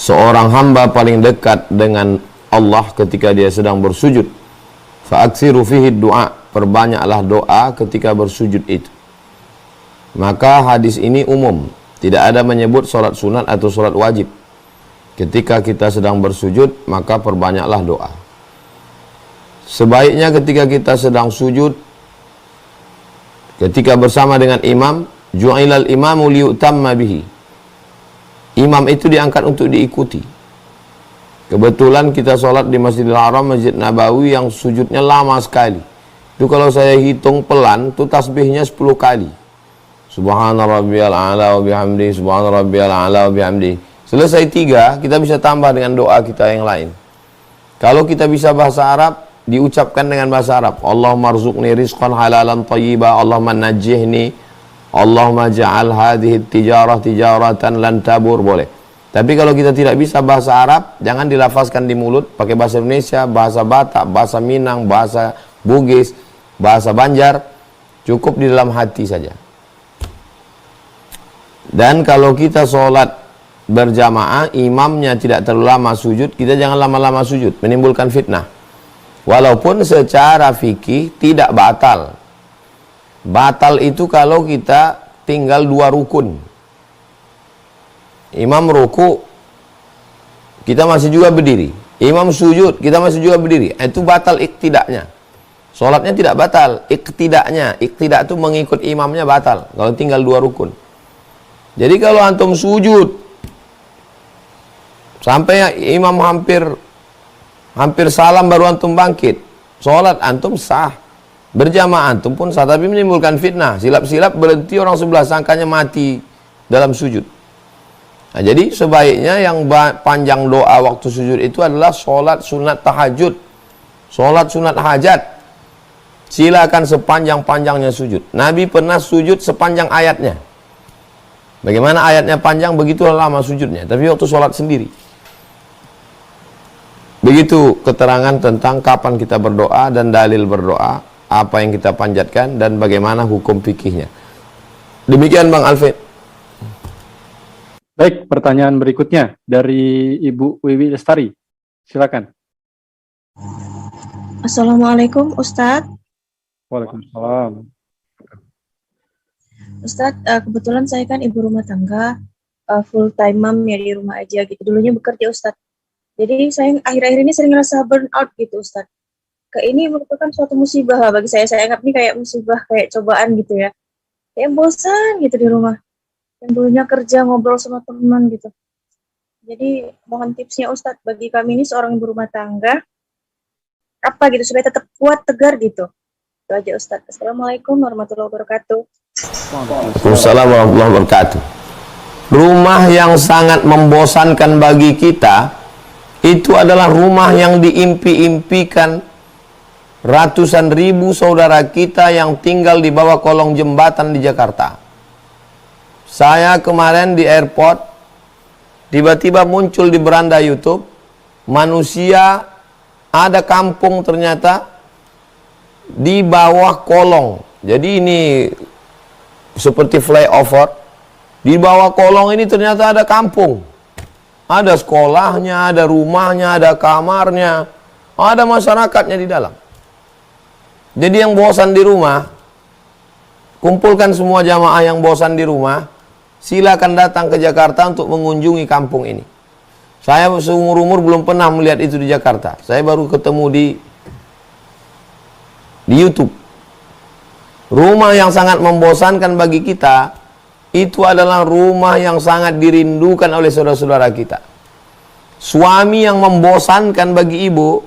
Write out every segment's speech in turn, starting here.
seorang hamba paling dekat dengan Allah ketika dia sedang bersujud. Fa'aksiru fihi du'a, perbanyaklah doa ketika bersujud itu. Maka hadis ini umum, tidak ada menyebut solat sunat atau solat wajib. Ketika kita sedang bersujud, maka perbanyaklah doa. Sebaiknya ketika kita sedang sujud, ketika bersama dengan imam, ju'ilal imamu liyutamma bihi. Imam itu diangkat untuk diikuti. Kebetulan kita sholat di Masjidil Haram, Masjid Nabawi yang sujudnya lama sekali. Itu kalau saya hitung pelan, itu tasbihnya 10 kali. Subhana rabbiyal a'la wa bihamdi, subhana rabbiyal a'la wa bihamdi. Selesai 3, kita bisa tambah dengan doa kita yang lain. Kalau kita bisa bahasa Arab, diucapkan dengan bahasa Arab. Allahumma rzuqni rizqan halalan tayyiba, Allahumma najjihni, Allahumma ja'al hadhihi tijarah tijaratan lan tabur, boleh. Tapi kalau kita tidak bisa bahasa Arab, jangan dilafazkan di mulut, pakai bahasa Indonesia, bahasa Batak, bahasa Minang, bahasa Bugis, bahasa Banjar, cukup di dalam hati saja. Dan kalau kita sholat berjamaah, imamnya tidak terlalu lama sujud, kita jangan lama-lama sujud, menimbulkan fitnah. Walaupun secara fikih tidak batal. Batal itu kalau kita tinggal 2 rukun. Imam ruku, kita masih juga berdiri. Imam sujud, kita masih juga berdiri. Itu batal iktidaknya. Sholatnya tidak batal, iktidaknya. Iktidak itu mengikut imamnya batal. Kalau tinggal 2 rukun. Jadi kalau antum sujud, sampai imam hampir salam baru antum bangkit, sholat antum sah, berjamaah antum pun sah, tapi menimbulkan fitnah. Silap-silap berhenti orang sebelah, sangkanya mati dalam sujud. Nah, jadi sebaiknya yang panjang doa waktu sujud itu adalah sholat sunat tahajud, sholat sunat hajat. Silakan sepanjang-panjangnya sujud. Nabi pernah sujud sepanjang ayatnya. Bagaimana ayatnya panjang, begitulah lama sujudnya. Tapi waktu sholat sendiri. Begitu keterangan tentang kapan kita berdoa dan dalil berdoa, apa yang kita panjatkan dan bagaimana hukum fikihnya. Demikian Bang Alfred. Baik, pertanyaan berikutnya dari Ibu Wiwi Lestari. Silakan. Assalamualaikum Ustadz. Waalaikumsalam. Ustadz, kebetulan saya kan ibu rumah tangga, full time mom ya, di rumah aja gitu. Dulunya bekerja Ustadz. Jadi saya akhir-akhir ini sering ngerasa burn out gitu Ustadz. Ini merupakan suatu musibah lah bagi saya. Saya anggap ini kayak musibah, kayak cobaan gitu ya. Kayak bosan gitu di rumah. Yang dulunya kerja ngobrol sama teman gitu. Jadi mohon tipsnya Ustadz, bagi kami ini seorang ibu rumah tangga, apa gitu supaya tetap kuat, tegar gitu. Itu aja Ustadz. Assalamualaikum warahmatullahi wabarakatuh. Waalaikumsalam warahmatullahi wabarakatuh. Rumah yang sangat membosankan bagi kita itu adalah rumah yang diimpi-impikan ratusan ribu saudara kita yang tinggal di bawah kolong jembatan di Jakarta. Saya kemarin di airport, tiba-tiba muncul di beranda YouTube, manusia, ada kampung ternyata di bawah kolong. Jadi ini seperti flyover. Di bawah kolong ini ternyata ada kampung. Ada sekolahnya, ada rumahnya, ada kamarnya, ada masyarakatnya di dalam. Jadi yang bosan di rumah, kumpulkan semua jamaah yang bosan di rumah, silakan datang ke Jakarta untuk mengunjungi kampung ini. Saya seumur-umur belum pernah melihat itu di Jakarta. Saya baru ketemu di YouTube. Rumah yang sangat membosankan bagi kita, itu adalah rumah yang sangat dirindukan oleh saudara-saudara kita. Suami yang membosankan bagi ibu,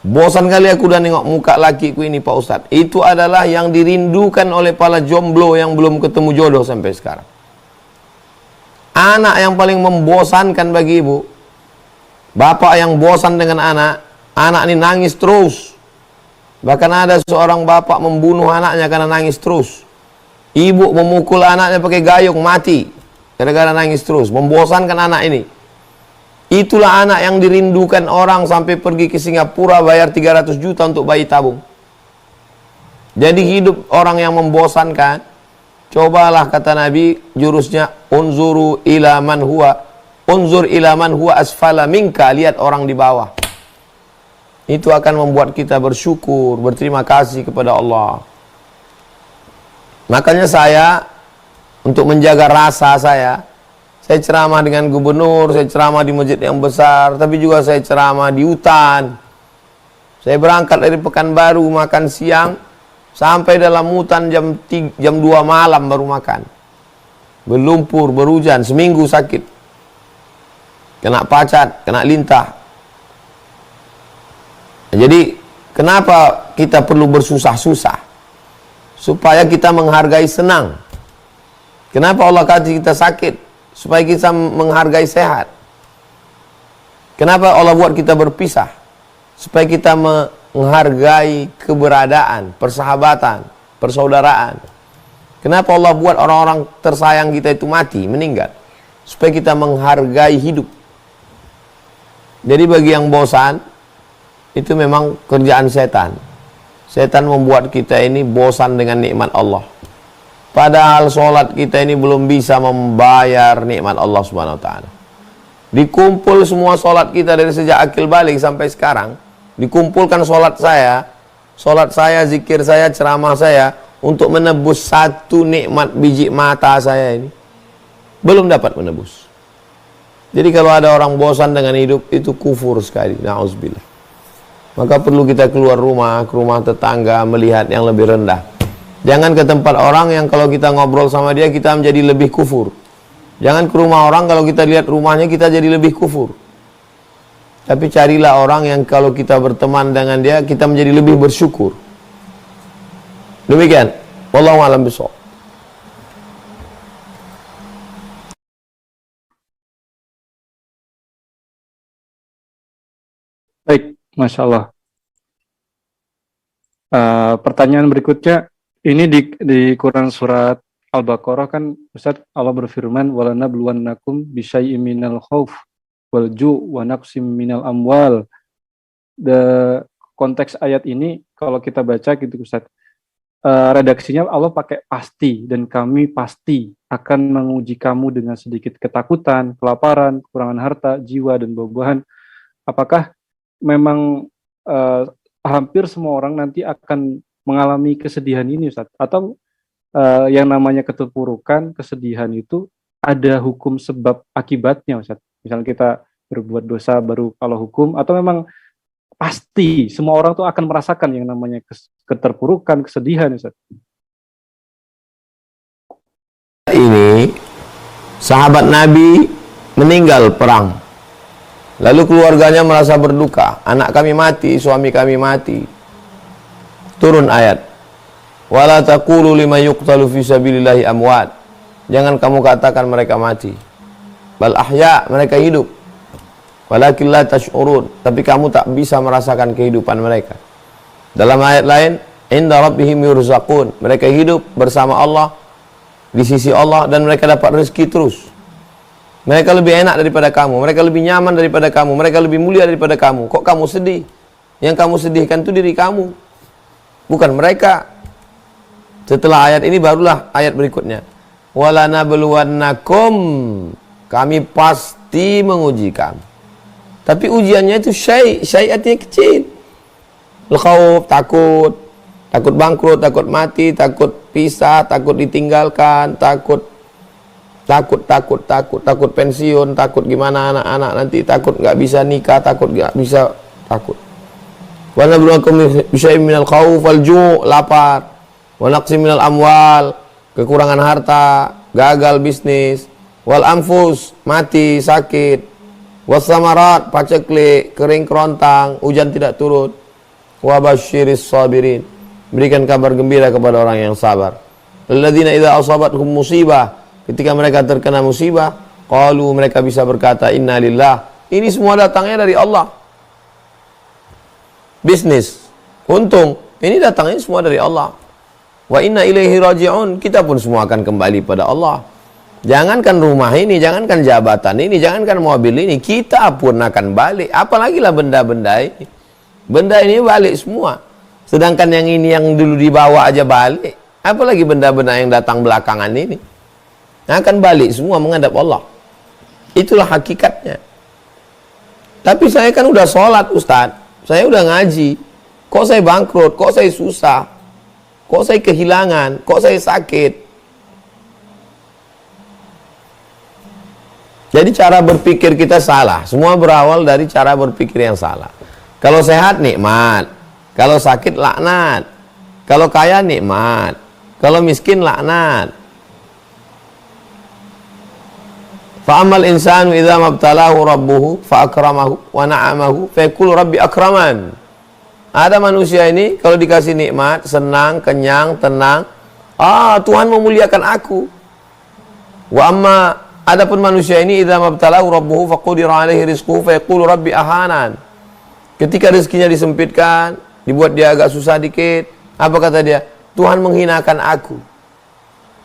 bosan kali aku udah nengok muka lakiku ini Pak Ustadz. Itu adalah yang dirindukan oleh para jomblo yang belum ketemu jodoh sampai sekarang. Anak yang paling membosankan bagi ibu, bapak yang bosan dengan anak ini nangis terus. Bahkan ada seorang bapak membunuh anaknya karena nangis terus. Ibu memukul anaknya pakai gayung, mati gara-gara nangis terus, membosankan anak ini. Itulah anak yang dirindukan orang sampai pergi ke Singapura bayar 300 juta untuk bayi tabung. Jadi hidup orang yang membosankan, cobalah kata Nabi, jurusnya unzuru ila man huwa Unzur ila man huwa asfala minka, lihat orang di bawah. Itu akan membuat kita bersyukur, berterima kasih kepada Allah. Makanya saya, untuk menjaga rasa saya ceramah dengan gubernur, saya ceramah di masjid yang besar, tapi juga saya ceramah di hutan. Saya berangkat dari Pekanbaru, makan siang, sampai dalam hutan jam 2 malam baru makan. Berlumpur, berhujan, seminggu sakit. Kena pacat, kena lintah. Jadi, kenapa kita perlu bersusah-susah? Supaya kita menghargai senang. Kenapa Allah kasih kita sakit? Supaya kita menghargai sehat. Kenapa Allah buat kita berpisah? Supaya kita menghargai keberadaan, persahabatan, persaudaraan. Kenapa Allah buat orang-orang tersayang kita itu mati, meninggal? Supaya kita menghargai hidup. Jadi bagi yang bosan, itu memang kerjaan setan. Setan membuat kita ini bosan dengan nikmat Allah. Padahal sholat kita ini belum bisa membayar nikmat Allah Subhanahu wa ta'ala. Dikumpul semua sholat kita dari sejak akil balik sampai sekarang. Dikumpulkan sholat saya, zikir saya, ceramah saya, untuk menebus satu nikmat biji mata saya ini. Belum dapat menebus. Jadi kalau ada orang bosan dengan hidup, itu kufur sekali. Na'udzubillah. Maka perlu kita keluar rumah, ke rumah tetangga, melihat yang lebih rendah. Jangan ke tempat orang yang kalau kita ngobrol sama dia, kita menjadi lebih kufur. Jangan ke rumah orang kalau kita lihat rumahnya, kita jadi lebih kufur. Tapi carilah orang yang kalau kita berteman dengan dia, kita menjadi lebih bersyukur. Demikian. Wallahu a'lam bishawab. Baik, Masya Allah. Pertanyaan berikutnya, ini di Quran surat Al-Baqarah kan, Ustaz, Allah berfirman, walanabluwannakum bisyai'im minal khauf wal ju' wa naqsim minal amwal. Konteks ayat ini kalau kita baca gitu Ustaz, redaksinya Allah pakai pasti, dan kami pasti akan menguji kamu dengan sedikit ketakutan, kelaparan, kekurangan harta, jiwa, dan buah-buahan. Apakah memang hampir semua orang nanti akan mengalami kesedihan ini Ustaz? Atau yang namanya keterpurukan, kesedihan itu ada hukum sebab akibatnya Ustaz? Misalnya kita berbuat dosa baru kalau hukum, atau memang pasti semua orang tuh akan merasakan yang namanya keterpurukan, kesedihan Ustaz? Ini sahabat Nabi meninggal perang. Lalu keluarganya merasa berduka. Anak kami mati, suami kami mati. Turun ayat. Wala taqulu liman yuqtalu fi sabilillahi amwat. Jangan kamu katakan mereka mati. Bal ahya, mereka hidup. Walakin la tash'urun, tapi kamu tak bisa merasakan kehidupan mereka. Dalam ayat lain, inda rabbihim yurzaqun. Mereka hidup bersama Allah, di sisi Allah, dan mereka dapat rezeki terus. Mereka lebih enak daripada kamu, mereka lebih nyaman daripada kamu, mereka lebih mulia daripada kamu. Kok kamu sedih? Yang kamu sedihkan itu diri kamu, bukan mereka. Setelah ayat ini barulah ayat berikutnya. Walanabluwannakum, kami pasti menguji kamu. Tapi ujiannya itu syai' artinya kecil. Al-khawf, takut bangkrut, takut mati, takut pisah, takut ditinggalkan, takut pensiun, takut gimana anak-anak nanti, takut nggak bisa nikah, takut nggak bisa, takut. Wa nabluwakum bisyai'in minal khawf wal ju', lapar, wa naqsim minal amwal, kekurangan harta, gagal bisnis, wal anfus, mati, sakit, was samarat, paceklik, kering kerontang, hujan tidak turun, wa basyiris sabirin, berikan kabar gembira kepada orang yang sabar. Alladzina idza asabathum musibah, ketika mereka terkena musibah, qalu, mereka bisa berkata, inna lillah, ini semua datangnya dari Allah. Bisnis, untung, ini datangnya semua dari Allah. Wa inna ilaihi raji'un, kita pun semua akan kembali pada Allah. Jangankan rumah ini, jangankan jabatan ini, jangankan mobil ini, kita pun akan balik. Apalagi lah benda-benda ini. Benda ini balik semua. Sedangkan yang ini yang dulu dibawa aja balik. Apalagi benda-benda yang datang belakangan ini. Akan balik semua menghadap Allah. Itulah hakikatnya. Tapi saya kan udah sholat Ustadz, saya udah ngaji, kok saya bangkrut, kok saya susah, kok saya kehilangan, kok saya sakit. Jadi cara berpikir kita salah. Semua berawal dari cara berpikir yang salah. Kalau sehat nikmat, kalau sakit laknat, kalau kaya nikmat, kalau miskin laknat. Fa'amal insanu idza mabtalahu rabbuhu fa'akramahu wa na'amahu fayaqulu rabbi akraman. Ada manusia ini kalau dikasih nikmat, senang, kenyang, tenang, Tuhan memuliakan aku. Wa amma adapun manusia ini idza mabtalahu rabbuhu faqudira alaihi rizquhu fayaqulu rabbi ahanan. Ketika rezekinya disempitkan, dibuat dia agak susah dikit, apa kata dia? Tuhan menghinakan aku.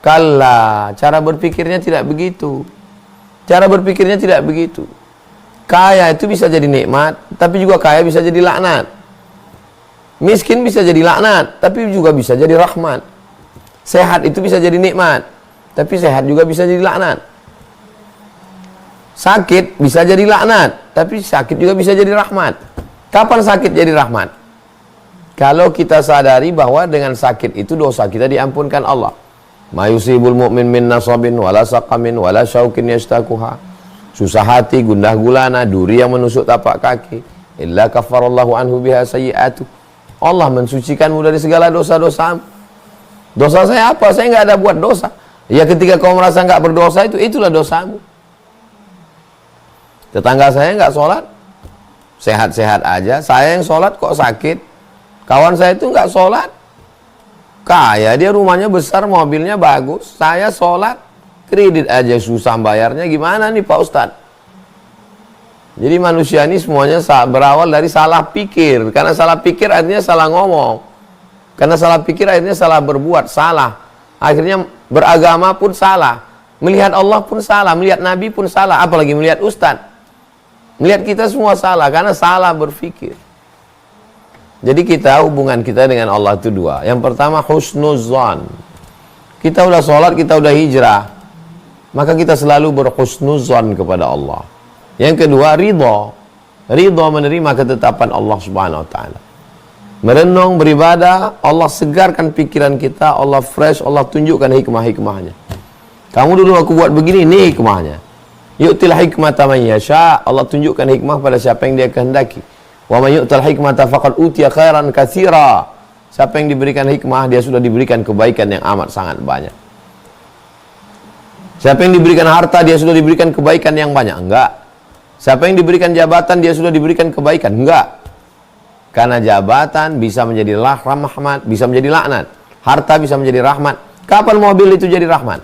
Kalla, cara berpikirnya tidak begitu. Cara berpikirnya tidak begitu. Kaya itu bisa jadi nikmat, tapi juga kaya bisa jadi laknat. Miskin bisa jadi laknat, tapi juga bisa jadi rahmat. Sehat itu bisa jadi nikmat, tapi sehat juga bisa jadi laknat. Sakit bisa jadi laknat, tapi sakit juga bisa jadi rahmat. Kapan sakit jadi rahmat? Kalau kita sadari bahwa dengan sakit itu dosa kita diampunkan Allah. Ma yusibul mu'min min nasabin wala saqamin wala syaukin yastakuha. Susah hati, gundah gulana, duri yang menusuk tapak kaki, illa kafarallahu anhu biha sayyi'atu. Allah mensucikanmu dari segala dosa-dosamu. Dosa saya apa? Saya nggak ada buat dosa. Ya ketika kau merasa nggak berdosa itulah dosamu. Tetangga saya nggak sholat, sehat-sehat aja. Saya yang sholat kok sakit. Kawan saya itu nggak sholat, kaya, dia rumahnya besar, mobilnya bagus. Saya sholat, kredit aja susah bayarnya. Gimana nih Pak Ustadz? Jadi manusia ini semuanya berawal dari salah pikir. Karena salah pikir akhirnya salah ngomong. Karena salah pikir akhirnya salah berbuat, salah. Akhirnya beragama pun salah. Melihat Allah pun salah, melihat Nabi pun salah. Apalagi melihat Ustadz. Melihat kita semua salah, karena salah berpikir. Jadi hubungan kita dengan Allah itu dua. Yang pertama husnuzan. Kita udah sholat, kita udah hijrah, maka kita selalu berhusnuzan kepada Allah. Yang kedua ridha. Ridha menerima ketetapan Allah Subhanahu wa taala. Merenung, beribadah, Allah segarkan pikiran kita, Allah fresh, Allah tunjukkan hikmah-hikmahnya. Kamu dulu aku buat begini, ini hikmahnya. Yu'til hikmata man yasha. Allah tunjukkan hikmah pada siapa yang dia kehendaki. Wa may yu'tal hikmata faqad utiya khairan katsira. Siapa yang diberikan hikmah, dia sudah diberikan kebaikan yang amat sangat banyak. Siapa yang diberikan harta, dia sudah diberikan kebaikan yang banyak? Enggak. Siapa yang diberikan jabatan, dia sudah diberikan kebaikan? Enggak. Karena jabatan bisa menjadi rahmat, bisa menjadi laknat. Harta bisa menjadi rahmat. Kapan mobil itu jadi rahmat?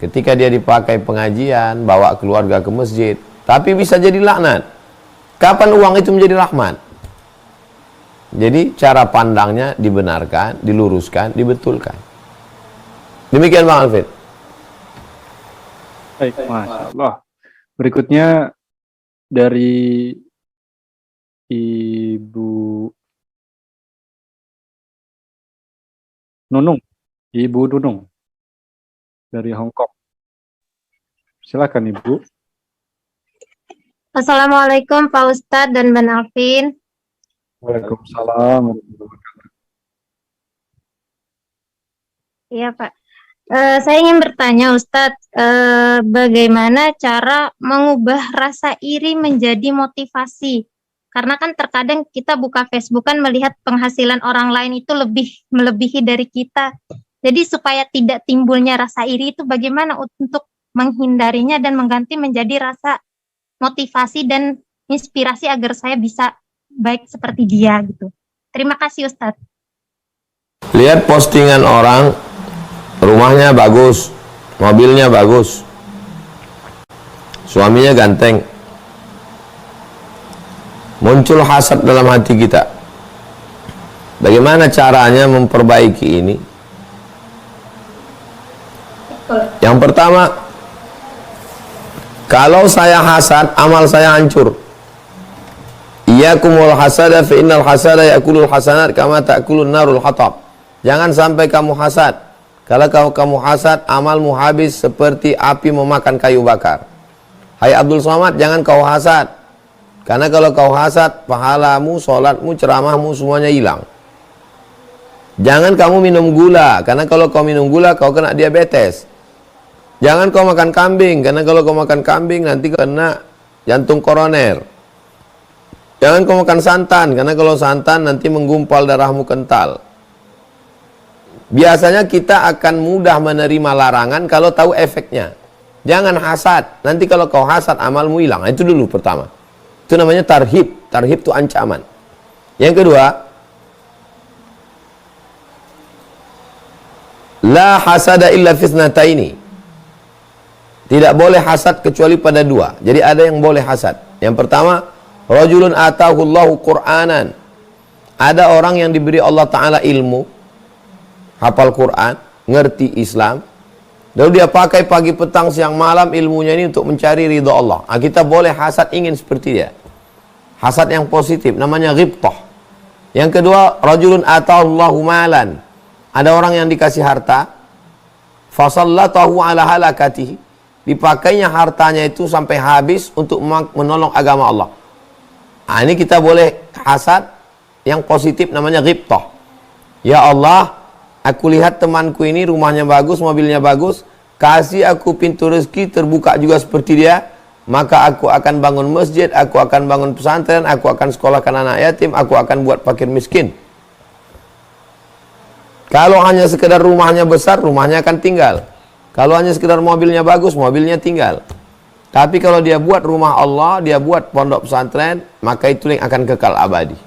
Ketika dia dipakai pengajian, bawa keluarga ke masjid. Tapi bisa jadi laknat. Kapan uang itu menjadi rahmat? Jadi cara pandangnya dibenarkan, diluruskan, dibetulkan. Demikian Bang Alfred. Baik, Masya Allah. Berikutnya dari Ibu Nunung. Ibu Nunung dari Hong Kong. Silakan Ibu. Assalamualaikum Pak Ustadz dan Ban Alvin. Waalaikumsalam. Iya Pak. Saya ingin bertanya Ustadz, bagaimana cara mengubah rasa iri menjadi motivasi? Karena kan terkadang kita buka Facebook kan melihat penghasilan orang lain itu lebih melebihi dari kita. Jadi supaya tidak timbulnya rasa iri itu bagaimana untuk menghindarinya dan mengganti menjadi rasa motivasi dan inspirasi agar saya bisa baik seperti dia gitu. Terima kasih Ustadz. Lihat postingan orang, rumahnya bagus, mobilnya bagus, suaminya ganteng. Muncul hasad dalam hati kita. Bagaimana caranya memperbaiki ini? Yang pertama, kalau saya hasad, amal saya hancur. Iyyakumul hasada fa innal hasada ya'kulul hasanat kama ta'kulun narul hatab. Jangan sampai kamu hasad. Kalau kamu hasad, amalmu habis seperti api memakan kayu bakar. Hai Abdul Somad, jangan kau hasad. Karena kalau kau hasad, pahalamu, sholatmu, ceramahmu semuanya hilang. Jangan kamu minum gula, karena kalau kau minum gula kau kena diabetes. Jangan kau makan kambing, karena kalau kau makan kambing nanti kena jantung koroner. Jangan kau makan santan, karena kalau santan nanti menggumpal darahmu kental. Biasanya kita akan mudah menerima larangan kalau tahu efeknya. Jangan hasad, nanti kalau kau hasad amalmu hilang. Itu dulu pertama. Itu namanya tarhib. Tarhib itu ancaman. Yang kedua, la hasada illa fisnataini. Tidak boleh hasad kecuali pada dua. Jadi ada yang boleh hasad. Yang pertama, rajulun atahullahu Qur'anan. Ada orang yang diberi Allah Ta'ala ilmu, hafal Quran, ngerti Islam, lalu dia pakai pagi petang siang malam ilmunya ini untuk mencari ridha Allah. Kita boleh hasad, ingin seperti dia. Hasad yang positif, namanya ghibtah. Yang kedua, rajulun atahullahu malan. Ada orang yang dikasih harta, fasallatahu ala halakatihi, dipakainya hartanya itu sampai habis untuk menolong agama Allah. Ini kita boleh hasad yang positif, namanya ghibtah. Ya Allah, aku lihat temanku ini rumahnya bagus, mobilnya bagus, kasih aku pintu rezeki terbuka juga seperti dia, maka aku akan bangun masjid, aku akan bangun pesantren, aku akan sekolahkan anak yatim, aku akan buat fakir miskin. Kalau hanya sekedar rumahnya besar, rumahnya akan tinggal. Kalau hanya sekedar mobilnya bagus, mobilnya tinggal. Tapi kalau dia buat rumah Allah, dia buat pondok pesantren, maka itu yang akan kekal abadi.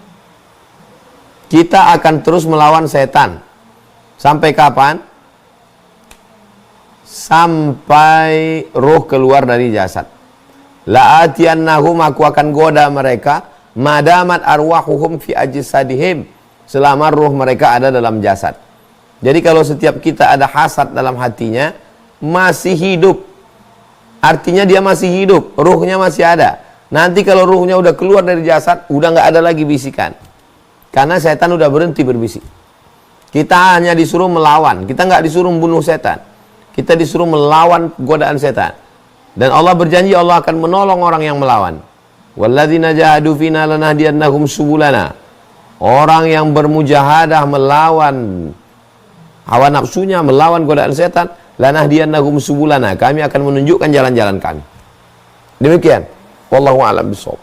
Kita akan terus melawan setan. Sampai kapan? Sampai roh keluar dari jasad. La'atiyannahum, aku akan goda mereka, madamat arwahuhum fi ajsadihim, selama roh mereka ada dalam jasad. Jadi kalau setiap kita ada hasad dalam hatinya, masih hidup, artinya dia masih hidup, ruhnya masih ada. Nanti kalau ruhnya udah keluar dari jasad, udah nggak ada lagi bisikan, karena setan udah berhenti berbisik. Kita hanya disuruh melawan, kita nggak disuruh membunuh setan, kita disuruh melawan godaan setan. Dan Allah berjanji Allah akan menolong orang yang melawan. Walladzina jahadu fina lanahdiyannahum subulana. Orang yang bermujahadah melawan hawa nafsunya, melawan godaan setan, lanahdiyannahum subulana, kami akan menunjukkan jalan-jalan kami. Demikian. Wallahu a'lam bishawab.